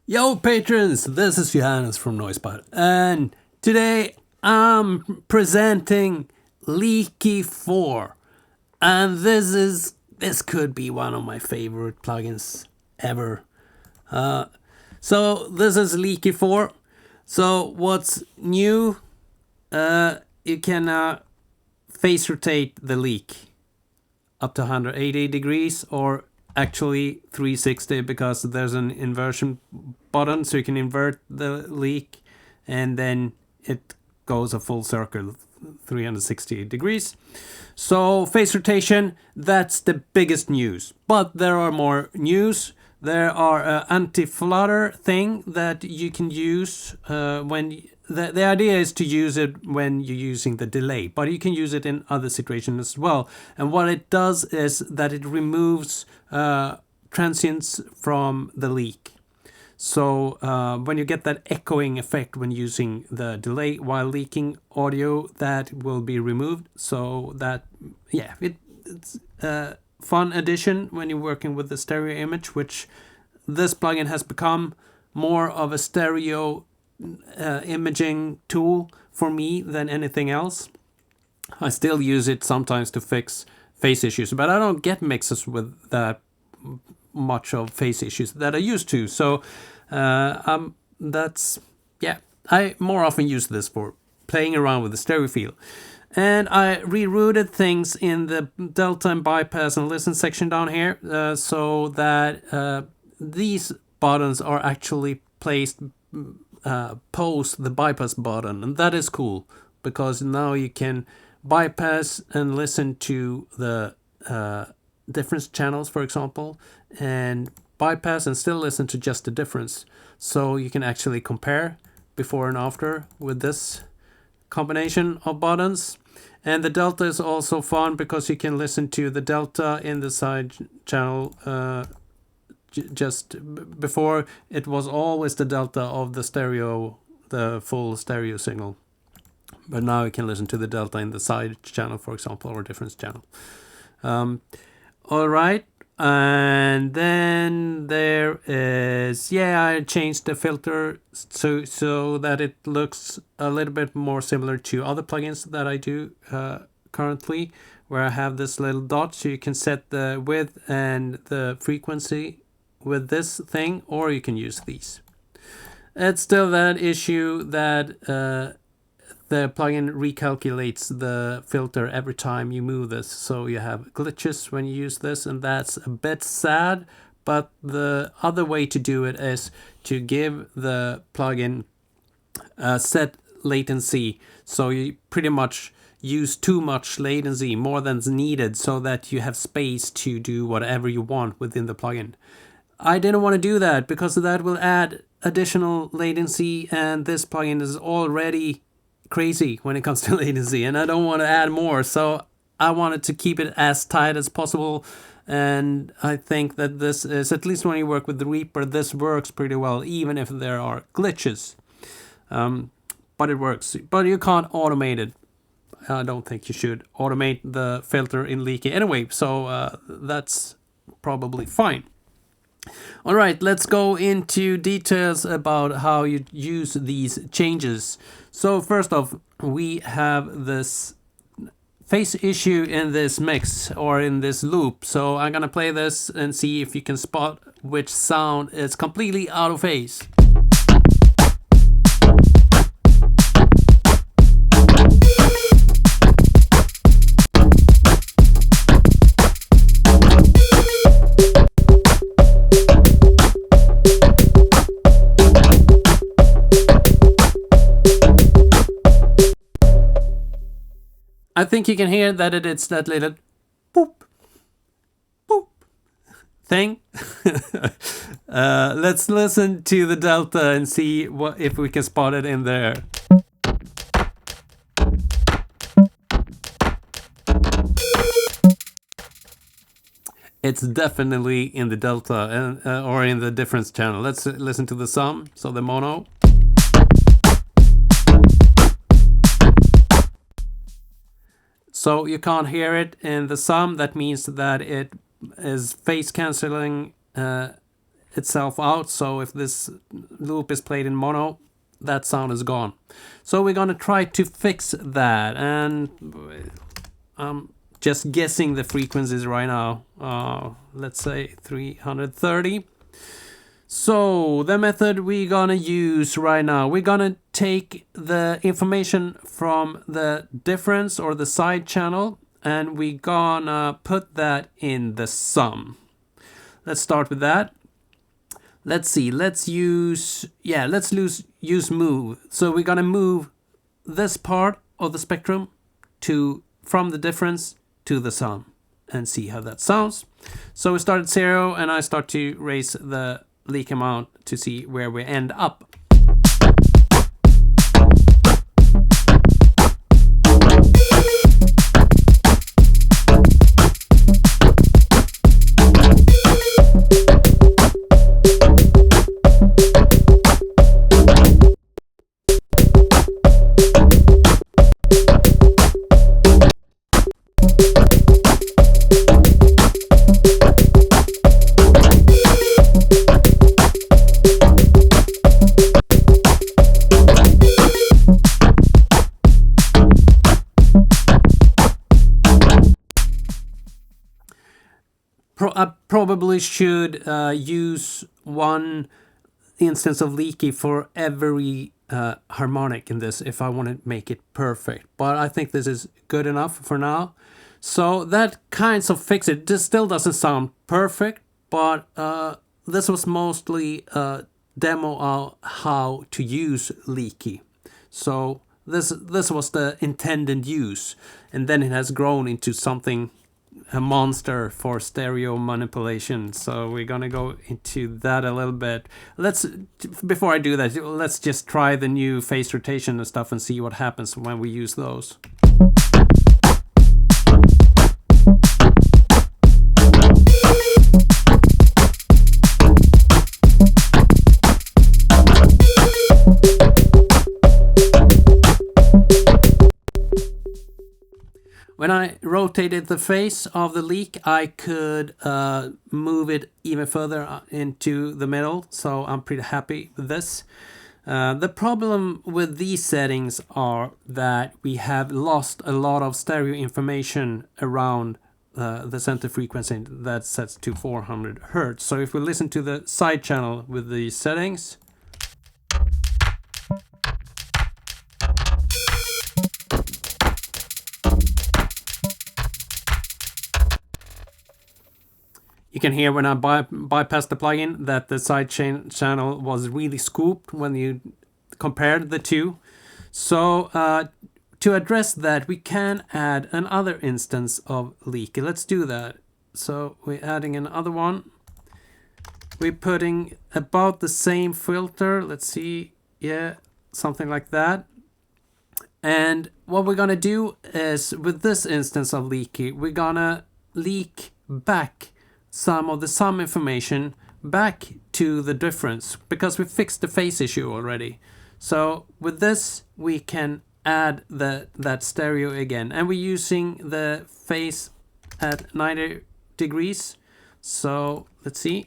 Yo, patrons! This is Johannes from Noisebud, and today I'm presenting Leaky 4, and this could be one of my favorite plugins ever. So this is Leaky 4. So what's new? You can phase rotate the leak up to 180 degrees, or actually 360, because there's an inversion button, so you can invert the leak and then it goes a full circle 360 degrees. So phase rotation, that's the biggest news, but there are more news. There are an anti-flutter thing that you can use when the idea is to use it when you're using the delay, but you can use it in other situations as well. And what it does is that it removes transients from the leak. So when you get that echoing effect when using the delay while leaking audio, that will be removed. So that, yeah, it's a fun addition when you're working with the stereo image, which this plugin has become more of a stereo imaging tool for me than anything else. I still use it sometimes to fix phase issues, but I don't get mixes with that much of phase issues that I used to. So that's, yeah, I more often use this for playing around with the stereo feel. And I rerouted things in the delta and bypass and listen section down here, so that these buttons are actually placed post the bypass button, and that is cool because now you can bypass and listen to the difference channels, for example, and bypass and still listen to just the difference. So you can actually compare before and after with this combination of buttons. And the delta is also fun because you can listen to the delta in the side channel. Just before, it was always the delta of the stereo, the full stereo signal, but now you can listen to the delta in the side channel, for example, or difference channel. All right, and then there is, I changed the filter so that it looks a little bit more similar to other plugins that I do currently, where I have this little dot, so you can set the width and the frequency with this thing, or you can use these. It's still that issue that the plugin recalculates the filter every time you move this, so you have glitches when you use this, and that's a bit sad. But the other way to do it is to give the plugin a set latency, so you pretty much use too much latency, more than's needed, so that you have space to do whatever you want within the plugin. I didn't want to do that because that will add additional latency, and this plugin is already crazy when it comes to latency, and I don't want to add more. So I wanted to keep it as tight as possible, and I think that this is, at least when you work with the Reaper, this works pretty well, even if there are glitches. But it works. But you can't automate it. I don't think you should automate the filter in Leaky anyway, so that's probably fine. All right, let's go into details about how you use these changes. So first off, we have this phase issue in this mix, or in this loop. So I'm gonna play this and see if you can spot which sound is completely out of phase. I think you can hear that it's that little boop, boop thing. Let's listen to the delta and see if we can spot it in there. It's definitely in the delta or in the difference channel. Let's listen to the sum, so the mono. So you can't hear it in the sum. That means that it is phase cancelling itself out. So if this loop is played in mono, that sound is gone. So we're gonna try to fix that, and I'm just guessing the frequencies right now. Let's say 330. So the method we're gonna use right now, we're gonna take the information from the difference or the side channel, and we're gonna put that in the sum. Let's start with that. Let's see, let's use move. So we're gonna move this part of the spectrum from the difference to the sum and see how that sounds. So we start at 0, and I start to raise the leak amount to see where we end up. I probably should use one instance of Leaky for every harmonic in this if I want to make it perfect. But I think this is good enough for now. So that kind of fix it. This still doesn't sound perfect, but this was mostly a demo of how to use Leaky. So this was the intended use, and then it has grown into something, a monster for stereo manipulation. So we're gonna go into that a little bit. Before I do that, let's just try the new phase rotation and stuff and see what happens when we use those. When I rotated the face of the leak, I could move it even further into the middle, so I'm pretty happy with this. The problem with these settings are that we have lost a lot of stereo information around the center frequency that's set to 400 Hertz. So if we listen to the side channel with these settings, you can hear when I bypass the plugin that the side channel was really scooped when you compared the two. So to address that, we can add another instance of Leaky. Let's do that. So we're adding another one. We're putting about the same filter. Let's see. Yeah, something like that. And what we're gonna do is, with this instance of Leaky, we're gonna leak back some of the sum information back to the difference, because we fixed the phase issue already. So with this, we can add that stereo again, and we're using the phase at 90 degrees. So let's see.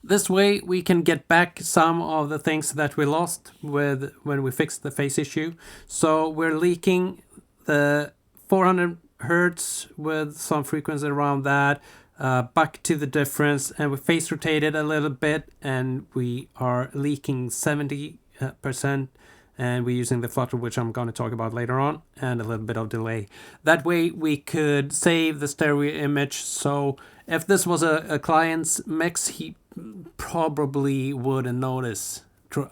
This way we can get back some of the things that we lost when we fixed the phase issue. So we're leaking the 400 Hertz with some frequency around that back to the difference, and we phase rotated a little bit, and we are leaking 70%, and we're using the flutter, which I'm going to talk about later on, and a little bit of delay. That way we could save the stereo image. So if this was a client's mix, he probably wouldn't notice.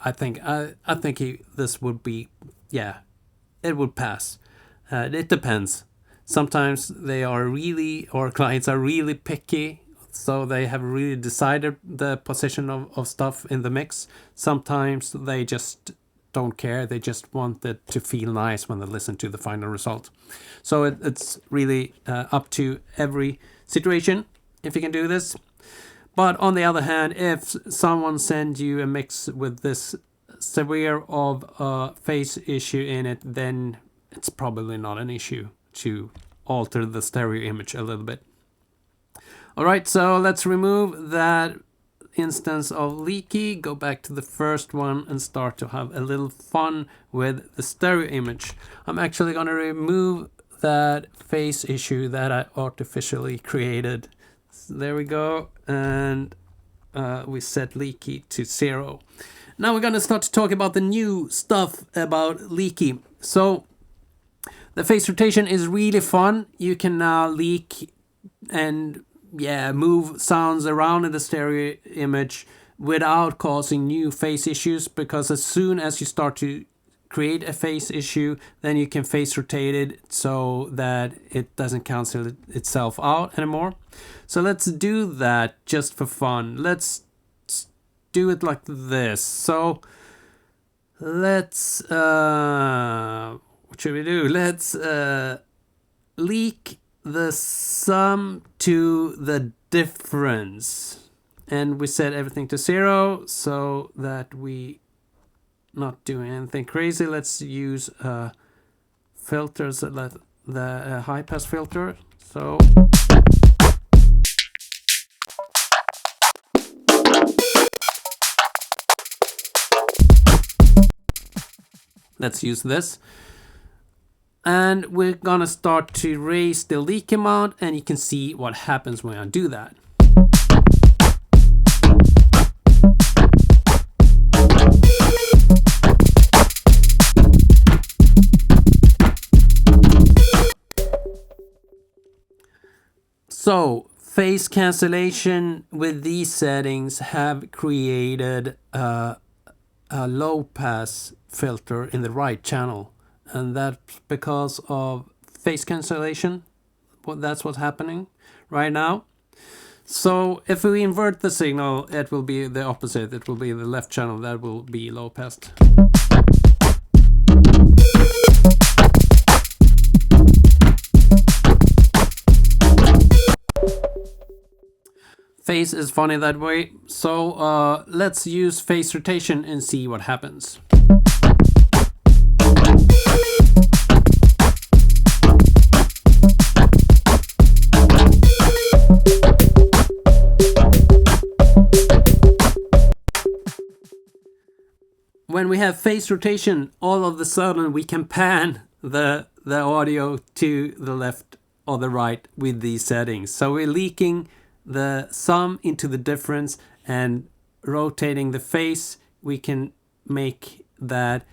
I think this would be, yeah, it would pass. It depends. Sometimes they are really, or clients are really picky, so they have really decided the position of stuff in the mix. Sometimes they just don't care. They just want it to feel nice when they listen to the final result. So it's really up to every situation if you can do this. But on the other hand, if someone sends you a mix with this severe of a phase issue in it, then it's probably not an issue to alter the stereo image a little bit. All right, so let's remove that instance of Leaky, go back to the first one and start to have a little fun with the stereo image. I'm actually going to remove that phase issue that I artificially created. So there we go, and we set Leaky to 0. Now we're going to start to talk about the new stuff about Leaky. So the phase rotation is really fun. You can now leak and move sounds around in the stereo image without causing new phase issues, because as soon as you start to create a phase issue, then you can phase rotate it so that it doesn't cancel itself out anymore. So let's do that just for fun. Let's do it like this. So let's what should we do? Let's leak the sum to the difference, and we set everything to 0 so that we not doing anything crazy. Let's use filters, the high pass filter. So let's use this. And we're gonna start to raise the leak amount, and you can see what happens when I do that. So phase cancellation with these settings have created a low pass filter in the right channel. And that's because of phase cancellation. That's what's happening right now. So if we invert the signal, it will be the opposite. It will be the left channel that will be low passed. Phase is funny that way. So let's use phase rotation and see what happens. When we have phase rotation, all of a sudden we can pan the audio to the left or the right with these settings. So we're leaking the sum into the difference and rotating the phase. We can make that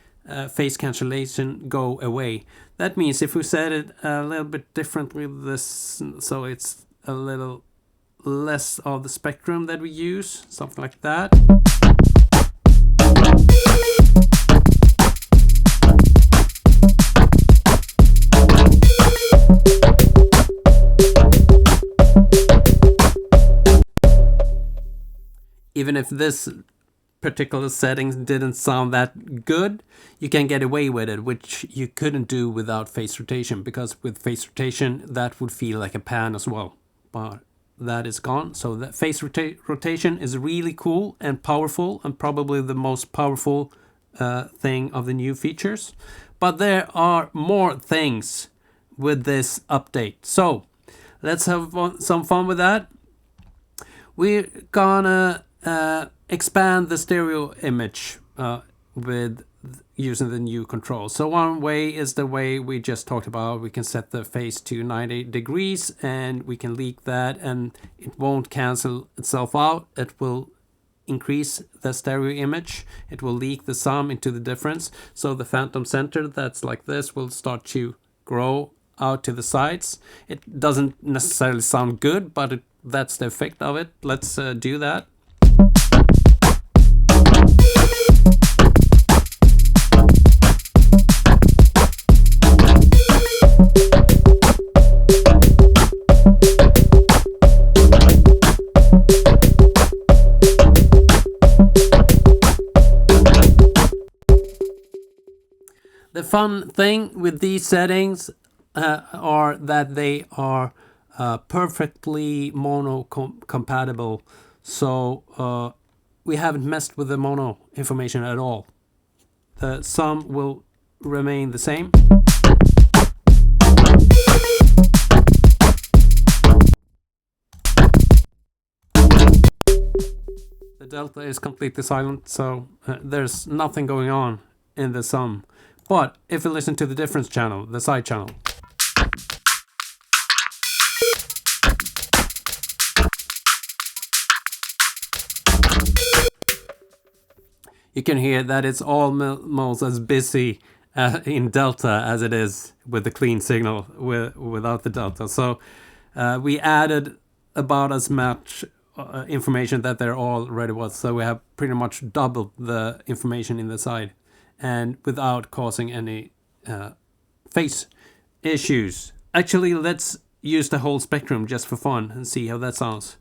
phase cancellation go away. That means if we set it a little bit differently, this, so it's a little less of the spectrum that we use, something like that. Even if this particular settings didn't sound that good, you can get away with it, which you couldn't do without phase rotation, because with phase rotation that would feel like a pan as well. But that is gone. So the phase rotation is really cool and powerful, and probably the most powerful thing of the new features. But there are more things with this update. So let's have some fun with that. We're gonna expand the stereo image with using the new control. So one way is the way we just talked about. We can set the phase to 90 degrees and we can leak that, and it won't cancel itself out. It will increase the stereo image. It will leak the sum into the difference. So the phantom center that's like this will start to grow out to the sides. It doesn't necessarily sound good, but that's the effect of it. Let's do that. fun thing with these settings are that they are perfectly mono compatible. So we haven't messed with the mono information at all. The sum will remain the same. The delta is completely silent, so there's nothing going on in the sum. But if you listen to the difference channel, the side channel, you can hear that it's almost as busy in delta as it is with the clean signal without the delta. So we added about as much information that there already was. So we have pretty much doubled the information in the side, and without causing any phase issues. Actually, let's use the whole spectrum just for fun and see how that sounds.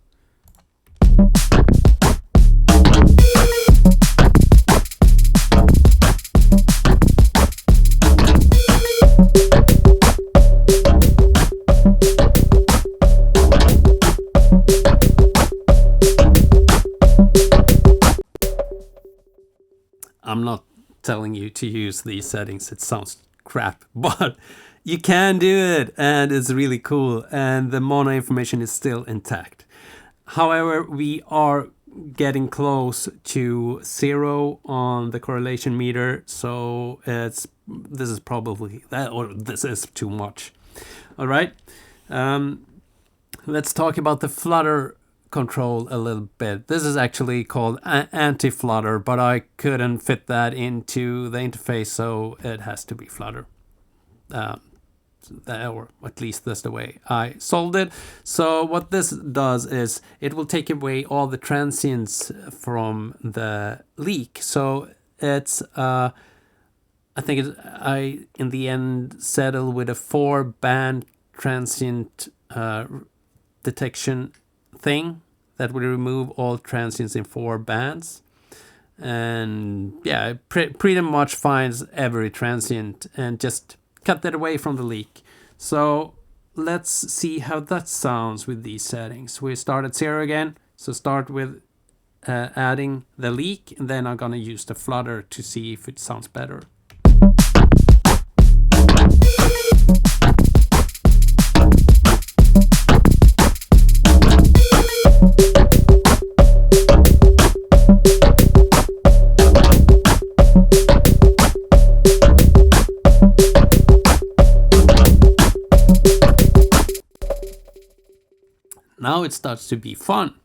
I'm not telling you to use these settings, it sounds crap, but you can do it and it's really cool, and the mono information is still intact. However, we are getting close to 0 on the correlation meter, so this is probably that, or this is too much. All right, let's talk about the flutter control a little bit. This is actually called Anti-Flutter, but I couldn't fit that into the interface, so it has to be Flutter. Or at least that's the way I solved it. So what this does is it will take away all the transients from the leak. So it's I think I in the end settle with a 4-band transient detection thing that will remove all transients in 4 bands, and yeah, it pretty much finds every transient and just cut that away from the leak. So let's see how that sounds with these settings. We start at 0 again, so start with adding the leak, and then I'm gonna use the flutter to see if it sounds better. Now it starts to be fun.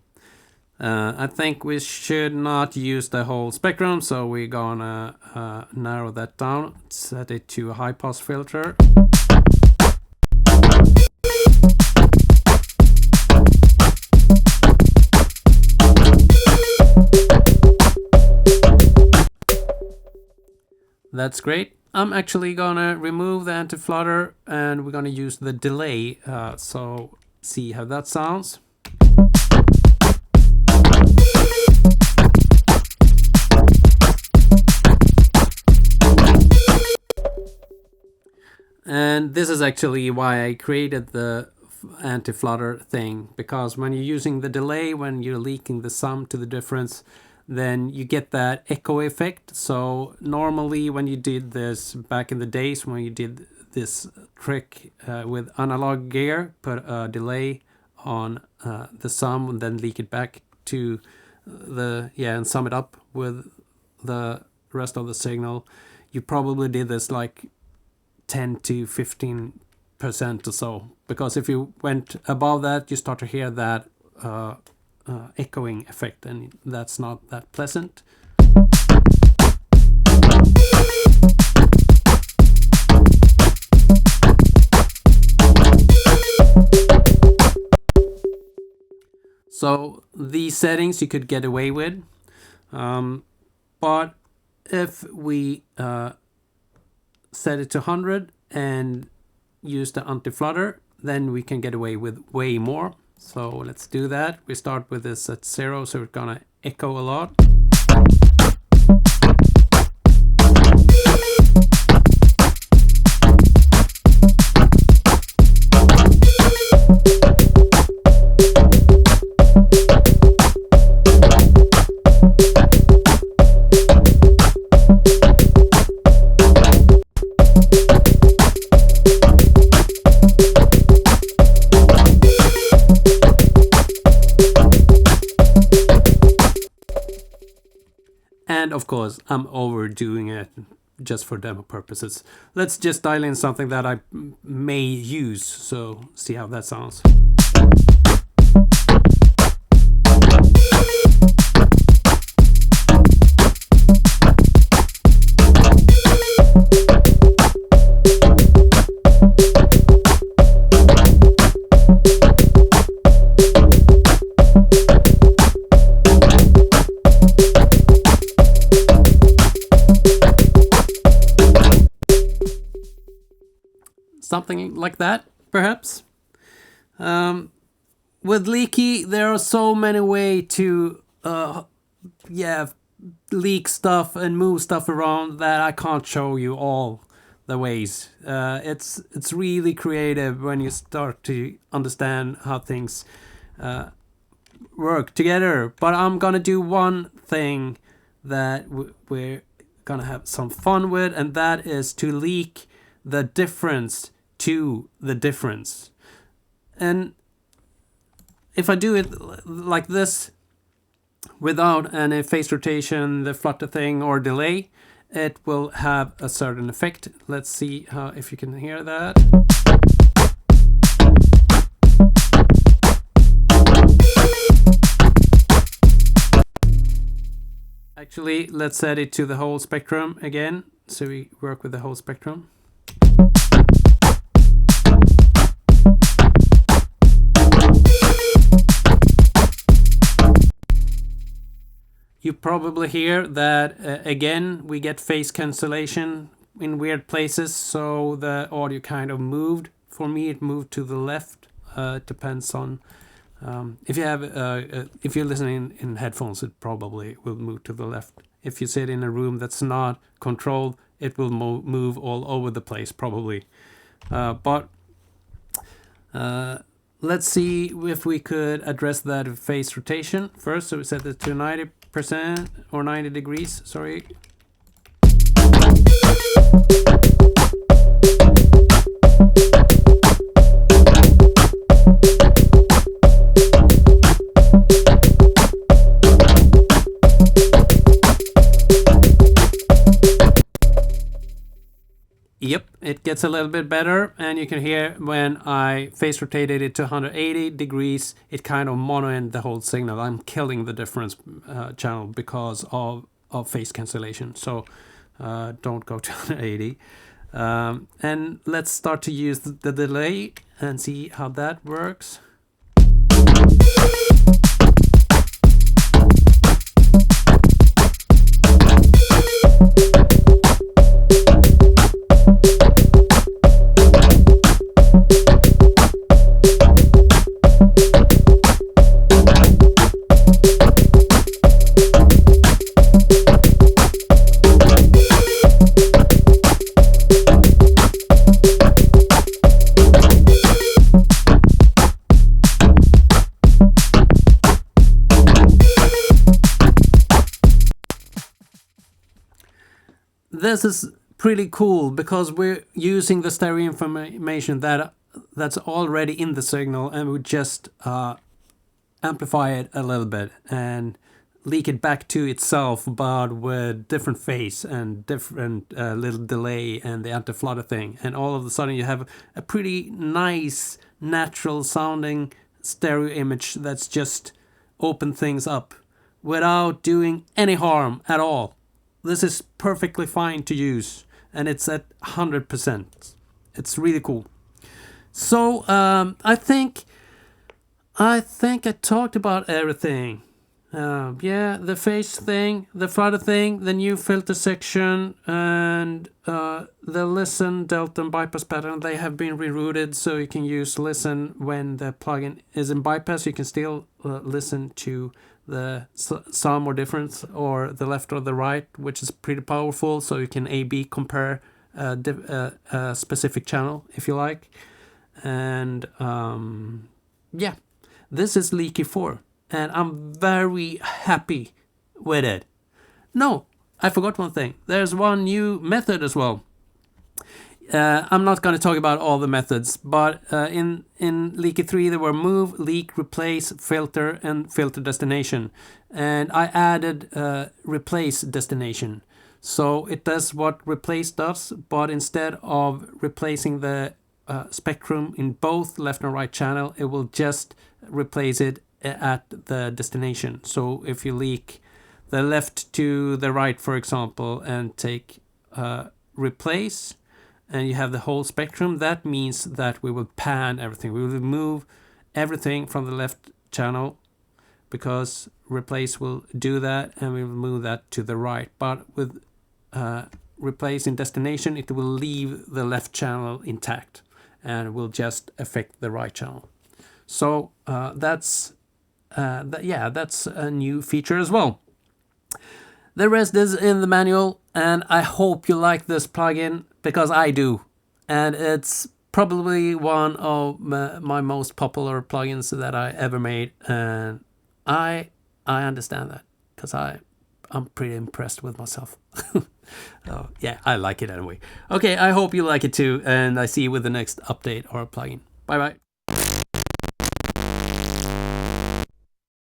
I think we should not use the whole spectrum, so we're gonna narrow that down, set it to a high pass filter. That's great. I'm actually gonna remove the anti-flutter and we're gonna use the delay, so see how that sounds. And this is actually why I created the anti-flutter thing, because when you're using the delay, when you're leaking the sum to the difference, then you get that echo effect. So normally when you did this back in the days, when you did this trick with analog gear, put a delay on the sum and then leak it back to the, and sum it up with the rest of the signal, you probably did this like 10 to 15% or so, because if you went above that, you start to hear that echoing effect, and that's not that pleasant. So these settings you could get away with, but if we set it to 100 and use the anti-flutter, then we can get away with way more. So let's do that. We start with this at 0, so we're gonna echo a lot. of course, I'm overdoing it just for demo purposes. Let's just dial in something that I may use, so see how that sounds. Something like that, perhaps. With Leaky, there are so many ways to leak stuff and move stuff around that I can't show you all the ways. It's really creative when you start to understand how things work together. But I'm gonna do one thing that we're gonna have some fun with, and that is to leak the difference to the difference. And if I do it like this, without any phase rotation, the flutter thing, or delay, it will have a certain effect. Let's see how, if you can hear that. Actually, let's set it to the whole spectrum again, so we work with the whole spectrum. You probably hear that again we get phase cancellation in weird places, so the audio kind of moved. For me, it moved to the left. It depends on if you're listening in headphones, it probably will move to the left. If you sit in a room that's not controlled, it will move all over the place probably. But let's see if we could address that phase rotation first. So we set it to 90% or 90 degrees, sorry. Yep, it gets a little bit better, and you can hear when I phase rotated it to 180 degrees, it kind of mono-end the whole signal. I'm killing the difference channel because of phase cancellation. So don't go to 180. And let's start to use the delay and see how that works. This is pretty cool because we're using the stereo information that's already in the signal, and we just amplify it a little bit and leak it back to itself, but with different phase and different little delay and the anti-flutter thing, and all of a sudden you have a pretty nice natural sounding stereo image that's just open things up without doing any harm at all. This is perfectly fine to use, and it's at 100%. It's really cool. So I think I talked about everything. The phase thing, the flutter thing, the new filter section, and the listen, delta, and bypass pattern. They have been rerouted, so you can use listen when the plugin is in bypass. You can still listen to the sum or difference, or the left or the right, which is pretty powerful. So you can A/B compare a specific channel if you like. And this is Leaky 4, and I'm very happy with it. No, I forgot one thing. There's one new method as well. I'm not going to talk about all the methods, but in Leaky 3 there were move, leak, replace, filter, and filter destination. And I added replace destination. So it does what replace does, but instead of replacing the spectrum in both left and right channel, it will just replace it at the destination. So if you leak the left to the right, for example, and take replace, and you have the whole spectrum, that means that we will pan everything. We will move everything from the left channel because replace will do that, and we will move that to the right. But with replace in destination, it will leave the left channel intact and will just affect the right channel. So that's a new feature as well. The rest is in the manual, and I hope you like this plugin because I do, and it's probably one of my most popular plugins that I ever made, and I understand that because I'm pretty impressed with myself. So, yeah, I like it anyway. Okay, I hope you like it too, and I see you with the next update or plugin. Bye bye.